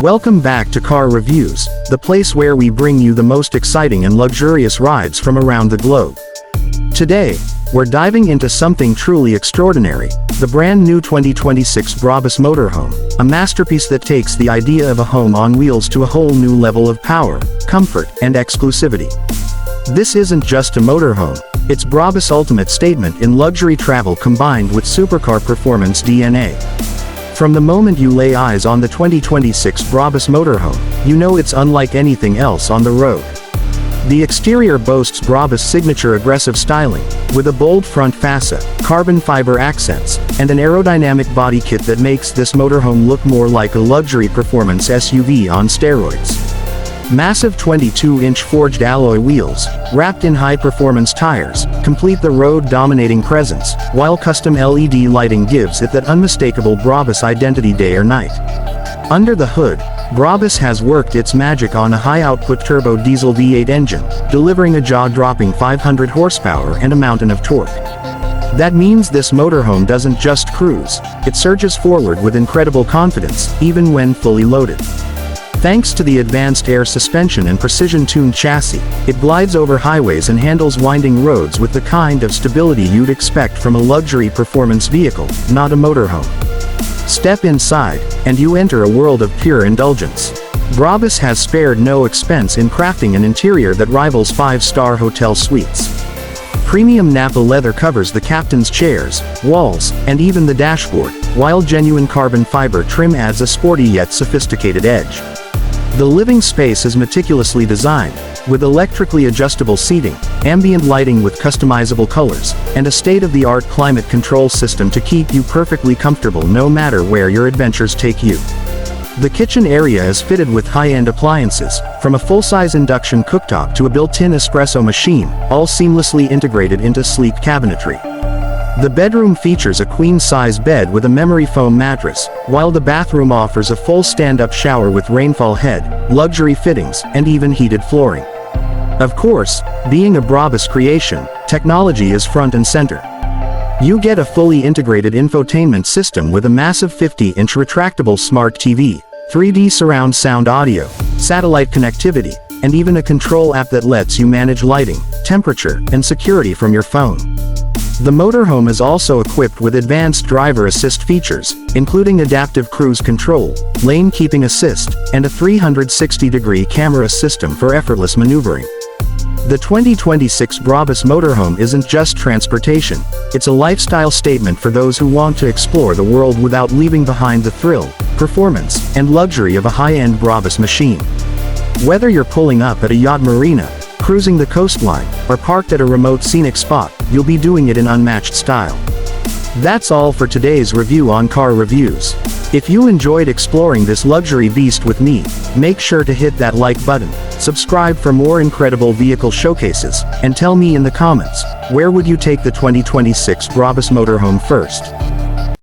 Welcome back to Car Reviews, the place where we bring you the most exciting and luxurious rides from around the globe. Today, we're diving into something truly extraordinary, the brand new 2026 Brabus Motorhome, a masterpiece that takes the idea of a home on wheels to a whole new level of power, comfort, and exclusivity. This isn't just a motorhome, it's Brabus' ultimate statement in luxury travel combined with supercar performance DNA. From the moment you lay eyes on the 2026 Brabus Motorhome, you know it's unlike anything else on the road. The exterior boasts Brabus' signature aggressive styling, with a bold front fascia, carbon fiber accents, and an aerodynamic body kit that makes this motorhome look more like a luxury performance SUV on steroids. Massive 22-inch forged alloy wheels, wrapped in high-performance tires, complete the road-dominating presence, while custom LED lighting gives it that unmistakable Brabus identity day or night. Under the hood, Brabus has worked its magic on a high-output turbo diesel V8 engine, delivering a jaw-dropping 500 horsepower and a mountain of torque. That means this motorhome doesn't just cruise, it surges forward with incredible confidence, even when fully loaded. Thanks to the advanced air suspension and precision-tuned chassis, it glides over highways and handles winding roads with the kind of stability you'd expect from a luxury performance vehicle, not a motorhome. Step inside, and you enter a world of pure indulgence. Brabus has spared no expense in crafting an interior that rivals five-star hotel suites. Premium Napa leather covers the captain's chairs, walls, and even the dashboard, while genuine carbon fiber trim adds a sporty yet sophisticated edge. The living space is meticulously designed, with electrically adjustable seating, ambient lighting with customizable colors, and a state-of-the-art climate control system to keep you perfectly comfortable no matter where your adventures take you. The kitchen area is fitted with high-end appliances, from a full-size induction cooktop to a built-in espresso machine, all seamlessly integrated into sleek cabinetry. The bedroom features a queen-size bed with a memory foam mattress, while the bathroom offers a full stand-up shower with rainfall head, luxury fittings, and even heated flooring. Of course, being a Brabus creation, technology is front and center. You get a fully integrated infotainment system with a massive 50-inch retractable smart TV, 3D surround sound audio, satellite connectivity, and even a control app that lets you manage lighting, temperature, and security from your phone. The motorhome is also equipped with advanced driver assist features, including adaptive cruise control, lane keeping assist, and a 360-degree camera system for effortless maneuvering. The 2026 Brabus Motorhome isn't just transportation, it's a lifestyle statement for those who want to explore the world without leaving behind the thrill, performance, and luxury of a high-end Brabus machine. Whether you're pulling up at a yacht marina, cruising the coastline, or parked at a remote scenic spot, you'll be doing it in unmatched style. That's all for today's review on Car Reviews. If you enjoyed exploring this luxury beast with me, make sure to hit that like button, subscribe for more incredible vehicle showcases, and tell me in the comments, where would you take the 2026 Brabus Motorhome first?